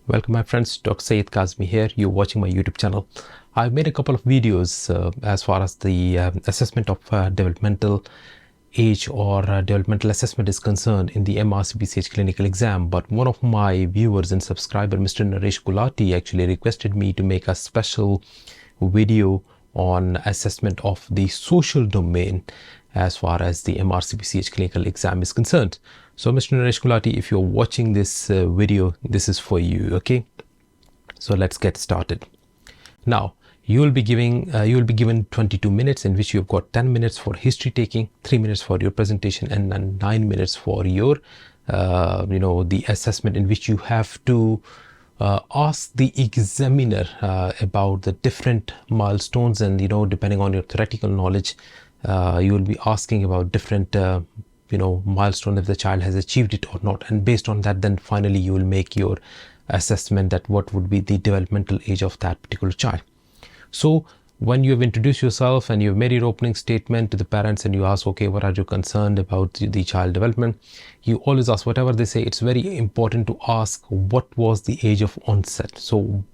Welcome my friends, Dr. Sayed Kazmi here. You're watching my YouTube channel. I've made a couple of videos as far as the assessment of developmental age or developmental assessment is concerned in the MRCPCH clinical exam. But one of my viewers and subscriber, Mr. Naresh Gulati, actually requested me to make a special video on assessment of the social domain as far as the MRCPCH clinical exam is concerned. So Mr. Naresh Gulati, if you're watching this video, this is for you, okay? So let's get started. Now, you will be given 22 minutes in which you've got 10 minutes for history taking, 3 minutes for your presentation, and then 9 minutes for your, the assessment, in which you have to ask the examiner about the different milestones, and depending on your theoretical knowledge, you will be asking about different milestone if the child has achieved it or not, and based on that, then finally you will make your assessment that what would be the developmental age of that particular child. So when you have introduced yourself and you've made your opening statement to the parents and you ask, okay, what are you concerned about the child development, you always ask, whatever they say, it's very important to ask what was the age of onset. So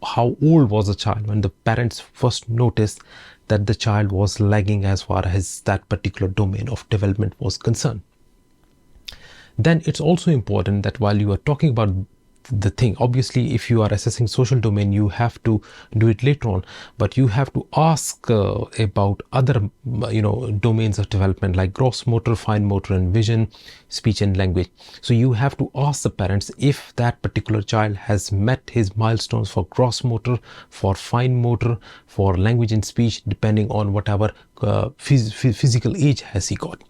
how old was the child when the parents first noticed that the child was lagging as far as that particular domain of development was concerned. Then it's also important that while you are talking about the thing, obviously if you are assessing social domain, you have to do it later on, but you have to ask about other domains of development like gross motor, fine motor, and vision, speech and language. So you have to ask the parents if that particular child has met his milestones for gross motor, for fine motor, for language and speech, depending on whatever physical age has he got.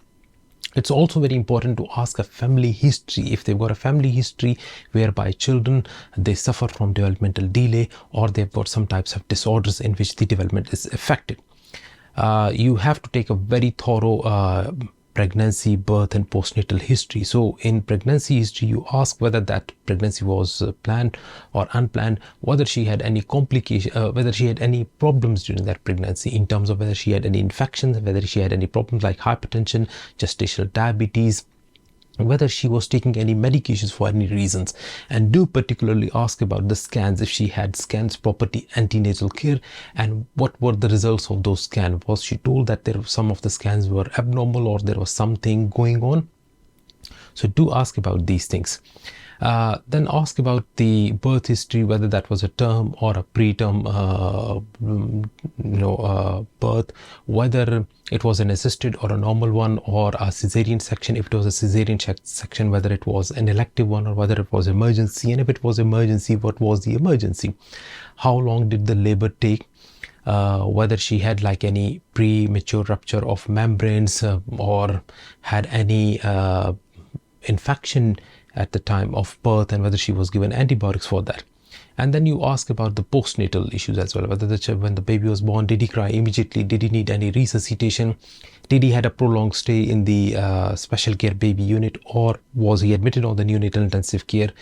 It's also very important to ask a family history. If they've got a family history whereby children, they suffer from developmental delay, or they've got some types of disorders in which the development is affected. You have to take a very thorough pregnancy, birth and postnatal history. So in pregnancy history, you ask whether that pregnancy was planned or unplanned, whether she had any complication, whether she had any problems during that pregnancy in terms of whether she had any infections, whether she had any problems like hypertension, gestational diabetes, whether she was taking any medications for any reasons, and do particularly ask about the scans, if she had scans property antenatal care, and what were the results of those scans. Was she told that some of the scans were abnormal or there was something going on? So do ask about these things. Then ask about the birth history, whether that was a term or a preterm birth, whether it was an assisted or a normal one or a cesarean section. If it was a cesarean section, whether it was an elective one or whether it was emergency, and if it was emergency, what was the emergency? How long did the labor take? Whether she had like any premature rupture of membranes or had any infection at the time of birth, and whether she was given antibiotics for that. And then you ask about the postnatal issues as well, whether when the baby was born, did he cry immediately, did he need any resuscitation, did he had a prolonged stay in the special care baby unit, or was he admitted on the neonatal intensive care,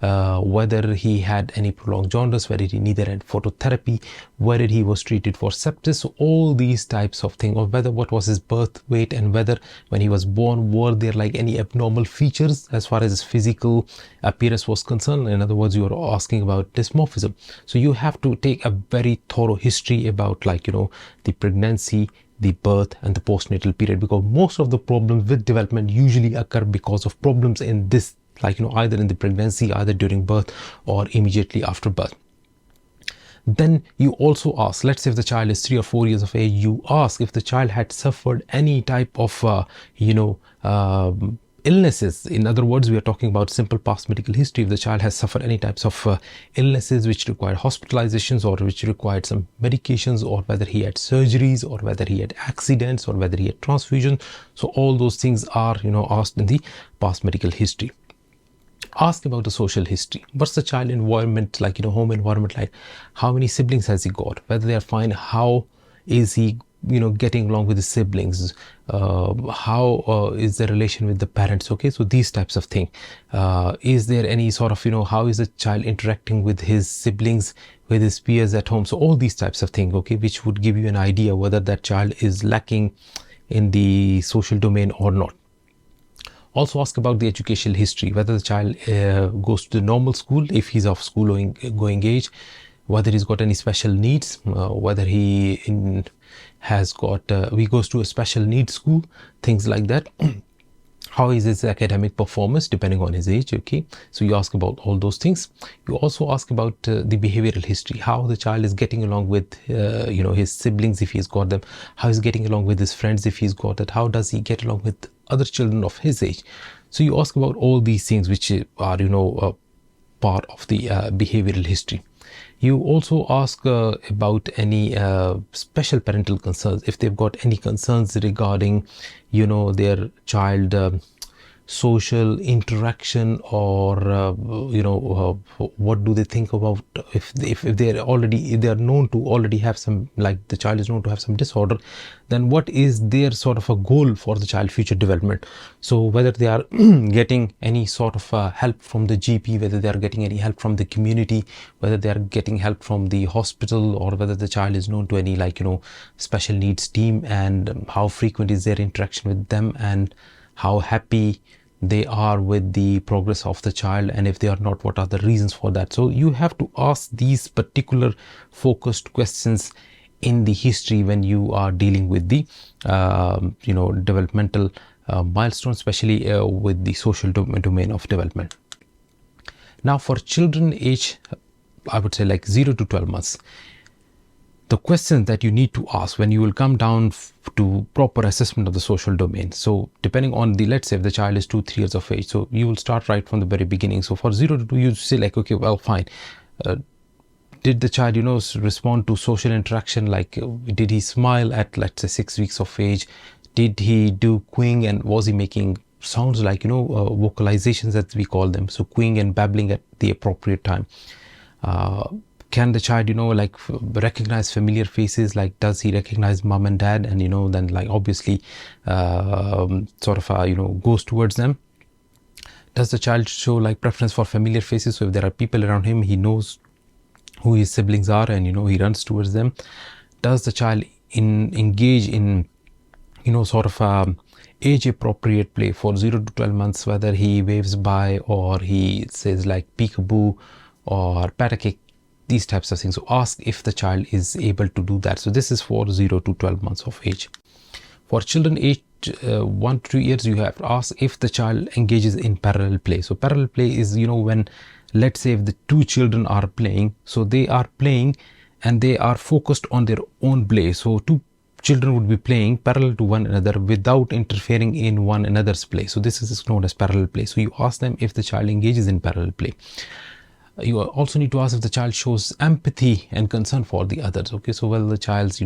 whether he had any prolonged jaundice, whether he needed phototherapy, whether he was treated for sepsis. So all these types of things, or whether what was his birth weight, and whether when he was born, were there like any abnormal features as far as his physical appearance was concerned. In other words, you are asking about dysmorphism. So you have to take a very thorough history about the pregnancy, the birth and the postnatal period, because most of the problems with development usually occur because of problems in this, either in the pregnancy, either during birth or immediately after birth. Then you also ask, let's say if the child is 3 or 4 years of age, you ask if the child had suffered any type of illnesses. In other words, we are talking about simple past medical history. If the child has suffered any types of illnesses which required hospitalizations or which required some medications, or whether he had surgeries, or whether he had accidents, or whether he had transfusion. So all those things are asked in the past medical history. Ask about the social history. What's the child environment like, home environment like? How many siblings has he got? Whether they are fine, how is he getting along with his siblings? How is the relation with the parents? Okay, so these types of thing. Is there any sort of how is the child interacting with his siblings, with his peers at home? So all these types of things, okay, which would give you an idea whether that child is lacking in the social domain or not. Also ask about the educational history, whether the child goes to the normal school if he's of school going age, whether he's got any special needs, whether has got he goes to a special needs school, things like that. How is his academic performance depending on his age. Okay, so you ask about all those things. You also ask about the behavioral history, how the child is getting along with his siblings if he's got them, how he's getting along with his friends if he's got it, how does he get along with other children of his age. So you ask about all these things which are part of the behavioral history. You also ask about any special parental concerns, if they've got any concerns regarding their child social interaction, or what do they think about, if they are known to already have some, like the child is known to have some disorder, then what is their sort of a goal for the child future development. So whether they are getting any sort of help from the GP, whether they are getting any help from the community, whether they are getting help from the hospital, or whether the child is known to any special needs team, and how frequent is their interaction with them, and how happy they are with the progress of the child, and if they are not, what are the reasons for that. So you have to ask these particular focused questions in the history when you are dealing with the developmental milestones, especially with the social domain of development. Now for children age, I would say like 0 to 12 months, the questions that you need to ask when you will come down to proper assessment of the social domain. So depending on let's say if the child is 2-3 years of age, so you will start right from the very beginning. So for 0 to 2, you say like, okay, well, fine. Did the child, respond to social interaction? Like, did he smile at, let's say, 6 weeks of age? Did he do cooing, and was he making sounds like, vocalizations as we call them? So cooing and babbling at the appropriate time. Can the child, recognize familiar faces? Like, does he recognize mom and dad? And, then like obviously goes towards them. Does the child show like preference for familiar faces? So if there are people around him, he knows who his siblings are, and, he runs towards them. Does the child engage in, age appropriate play for 0 to 12 months, whether he waves by, or he says like peekaboo or pat a cake, these types of things. So ask if the child is able to do that. So this is for 0 to 12 months of age. For children aged 1 to 2 years, you have to ask if the child engages in parallel play. So parallel play is, when, let's say if the two children are playing, so they are playing and they are focused on their own play. So two children would be playing parallel to one another without interfering in one another's play. So this is known as parallel play. So you ask them if the child engages in parallel play. You also need to ask if the child shows empathy and concern for the others. Okay, so whether the child,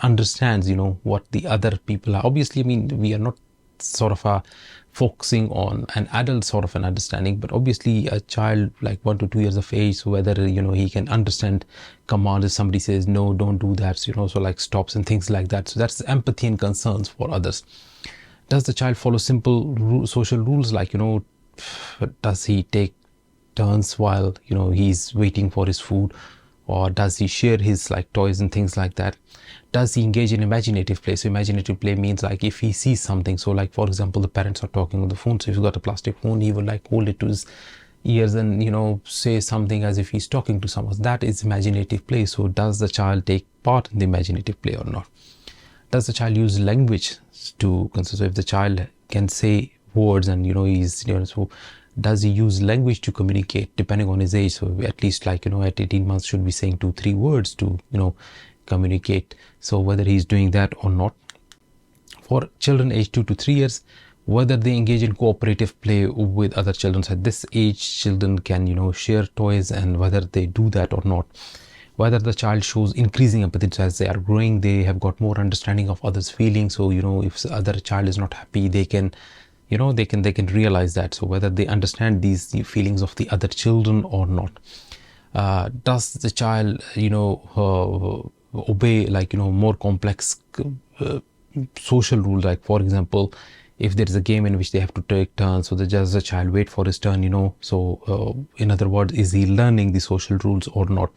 understands, what the other people are. Obviously, I mean, we are not sort of focusing on an adult sort of an understanding, but obviously a child like 1 to 2 years of age, so whether, he can understand commands if somebody says, no, don't do that, so like stops and things like that. So that's empathy and concerns for others. Does the child follow simple social rules, like, does he take turns while he's waiting for his food, or does he share his like toys and things like that? Does he engage in imaginative play? So imaginative play means like if he sees something, so like for example the parents are talking on the phone, so if he's got a plastic phone, he will like hold it to his ears and say something as if he's talking to someone. That is imaginative play. So does the child take part in the imaginative play or not? Does the child use language to consider? So if the child can say words and he's so does he use language to communicate depending on his age? So at least like at 18 months should be saying 2-3 words to communicate. So whether he's doing that or not. For children aged 2 to 3 years, whether they engage in cooperative play with other children. So at this age, children can share toys, and whether they do that or not. Whether the child shows increasing empathy. So as they are growing, they have got more understanding of others' feelings. So if the other child is not happy, they can they can realize that. So whether they understand these feelings of the other children or not. Does the child obey like more complex social rules, like for example if there is a game in which they have to take turns, so does the child wait for his turn, so in other words, is he learning the social rules or not?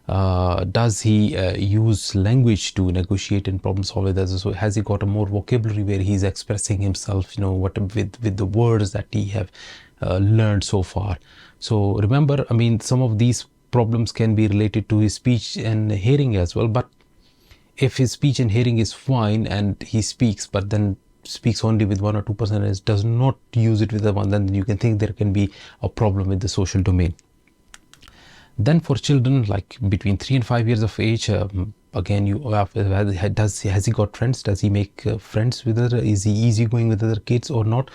Does he use language to negotiate and problem solve with others? So has he got a more vocabulary where he's expressing himself, with the words that he have learned so far? So remember, I mean, some of these problems can be related to his speech and hearing as well. But if his speech and hearing is fine and he speaks, but then speaks only with 1 or 2% and does not use it with the one, then you can think there can be a problem with the social domain. Then for children like between 3 and 5 years of age, again, has he got friends? Does he make friends with other? Is he easygoing with other kids or not?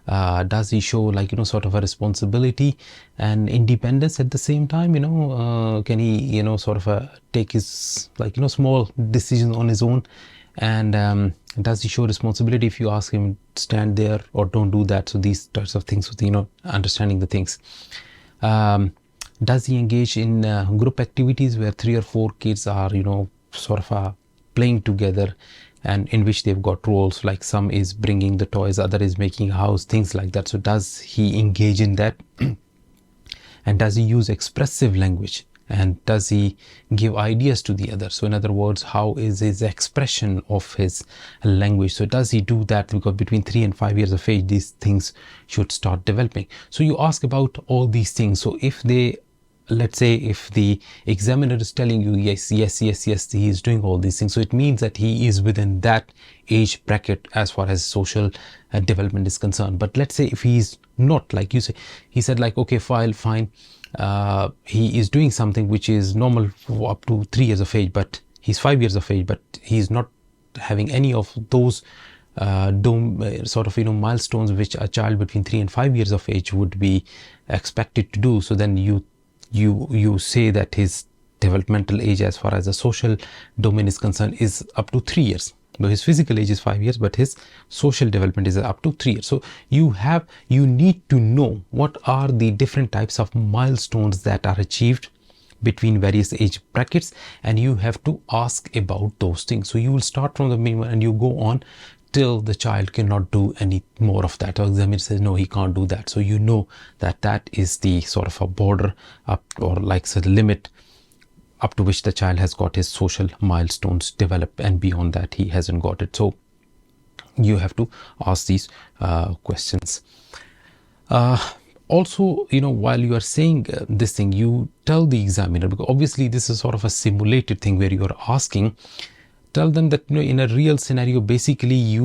Does he show sort of a responsibility and independence at the same time? Can he sort of take his small decisions on his own? And does he show responsibility if you ask him stand there or don't do that? So these types of things, understanding the things. Does he engage in group activities where 3 or 4 kids are sort of playing together, and in which they've got roles, like some is bringing the toys, other is making a house, things like that? So does he engage in that? And does he use expressive language? And does he give ideas to the other? So in other words, how is his expression of his language? So does he do that? Because between 3 and 5 years of age, these things should start developing. So you ask about all these things. So let's say if the examiner is telling you yes, he is doing all these things, so it means that he is within that age bracket as far as social development is concerned. But let's say if he is not, like you say, he said like, okay, fine, he is doing something which is normal for up to 3 years of age, but he's 5 years of age, but he's not having any of those milestones which a child between 3 and 5 years of age would be expected to do. So then you say that his developmental age as far as the social domain is concerned is up to 3 years. Though his physical age is 5 years, but his social development is up to 3 years. So you need to know what are the different types of milestones that are achieved between various age brackets, and you have to ask about those things. So you will start from the minimum and you go on till the child cannot do any more of that, or examiner says no, he can't do that. So you know that is the sort of a border up, or like the limit up to which the child has got his social milestones developed, and beyond that he hasn't got it. So you have to ask these questions. Also, while you are saying this thing, you tell the examiner, because obviously this is sort of a simulated thing where you are asking, tell them that in a real scenario, basically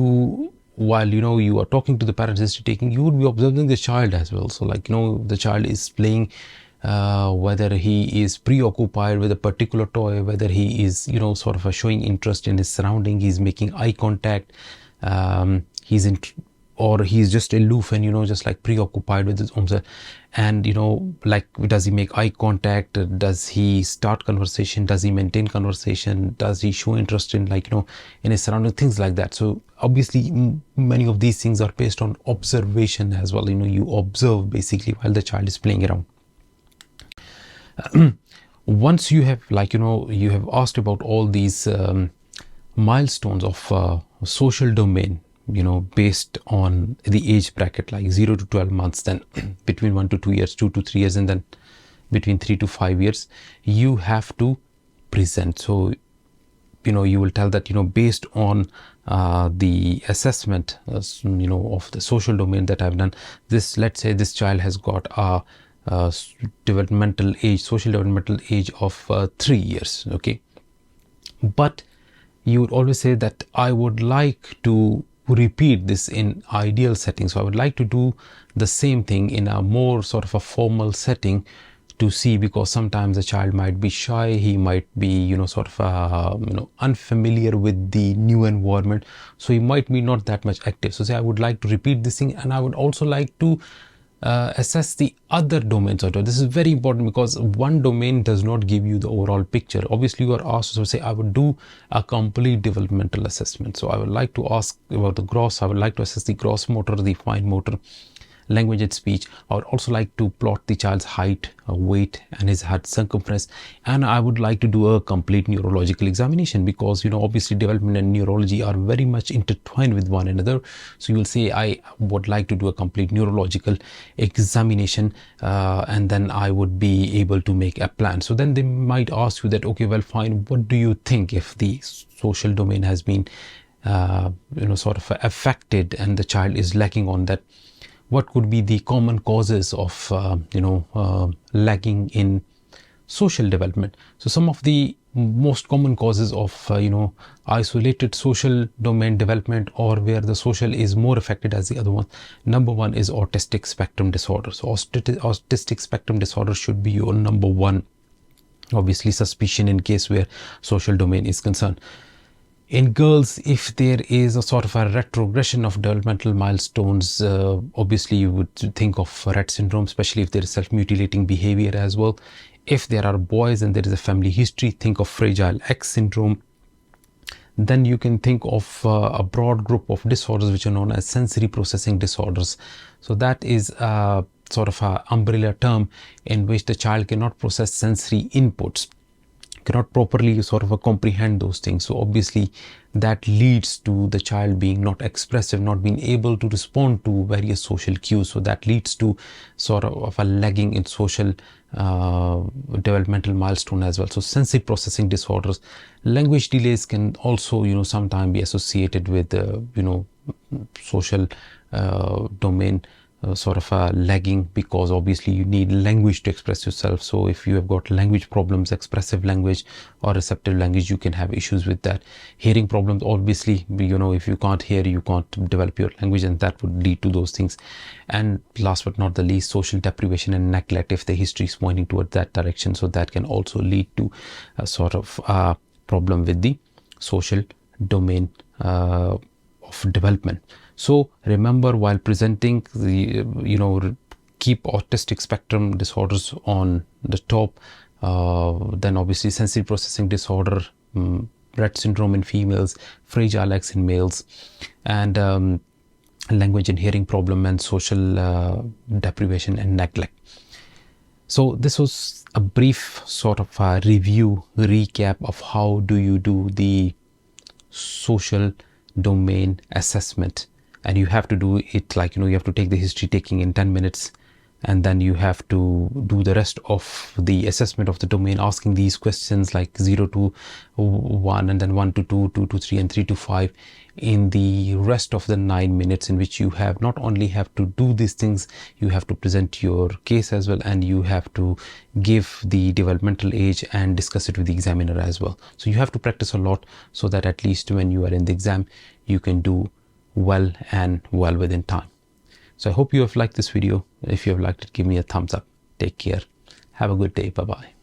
while you are talking to the parents, you would be observing the child as well. So the child is playing, whether he is preoccupied with a particular toy, whether he is sort of showing interest in his surrounding, he's making eye contact, or he's just aloof and just like preoccupied with his own self. And does he make eye contact? Does he start conversation? Does he maintain conversation? Does he show interest in in his surroundings, things like that? So obviously many of these things are based on observation as well. You observe basically while the child is playing around. Once you have you have asked about all these milestones of social domain, based on the age bracket, like 0 to 12 months, then between 1 to 2 years, 2 to 3 years, and then between 3 to 5 years, you have to present. So you will tell that based on the assessment of the social domain that I've done, let's say this child has got a social developmental age of 3 years. Okay, but you would always say that I would like to repeat this in ideal setting. So I would like to do the same thing in a more sort of a formal setting to see, because sometimes the child might be shy, he might be unfamiliar with the new environment, so he might be not that much active. So say I would like to repeat this thing, and I would also like to assess the other domains. This is very important, because one domain does not give you the overall picture. Obviously you are asked to say I would do a complete developmental assessment. So I would like to ask about the gross, I would like to assess the gross motor, the fine motor, language and speech. I would also like to plot the child's height, weight, and his head circumference. And I would like to do a complete neurological examination, because obviously development and neurology are very much intertwined with one another. So you will say I would like to do a complete neurological examination, and then I would be able to make a plan. So then they might ask you that, okay, well, fine, what do you think if the social domain has been sort of affected and the child is lacking on that? What could be the common causes of lagging in social development? So some of the most common causes of isolated social domain development, or where the social is more affected as the other one. Number one is autistic spectrum disorder. So autistic spectrum disorder should be your number one, obviously, suspicion in case where social domain is concerned. In girls, if there is a sort of a retrogression of developmental milestones, obviously you would think of Rett syndrome, especially if there is self-mutilating behavior as well. If there are boys and there is a family history, think of Fragile X syndrome. Then you can think of a broad group of disorders which are known as sensory processing disorders. So that is sort of an umbrella term in which the child cannot process sensory inputs, cannot properly sort of comprehend those things. So obviously that leads to the child being not expressive, not being able to respond to various social cues. So that leads to sort of a lagging in social developmental milestone as well. So sensory processing disorders. Language delays can also sometimes be associated with social domain sort of lagging, because obviously you need language to express yourself. So if you have got language problems, expressive language or receptive language, you can have issues with that. Hearing problems, obviously, if you can't hear, you can't develop your language, and that would lead to those things. And last but not the least, social deprivation and neglect, if the history is pointing towards that direction. So that can also lead to a sort of problem with the social domain of development. So remember, while presenting the, keep autistic spectrum disorders on the top, then obviously sensory processing disorder, Rett syndrome in females, Fragile X in males, and language and hearing problem, and social deprivation and neglect. So this was a brief sort of recap of how do you do the social domain assessment. And you have to do it like, you have to take the history taking in 10 minutes, and then you have to do the rest of the assessment of the domain, asking these questions like 0 to 1, and then 1 to 2, 2 to 3, and 3 to 5 in the rest of the 9 minutes, in which you have not only have to do these things, you have to present your case as well, and you have to give the developmental age and discuss it with the examiner as well. So you have to practice a lot, so that at least when you are in the exam, you can do well and well within time. So I hope you have liked this video. If you have liked it, give me a thumbs up. Take care. Have a good day. Bye-bye.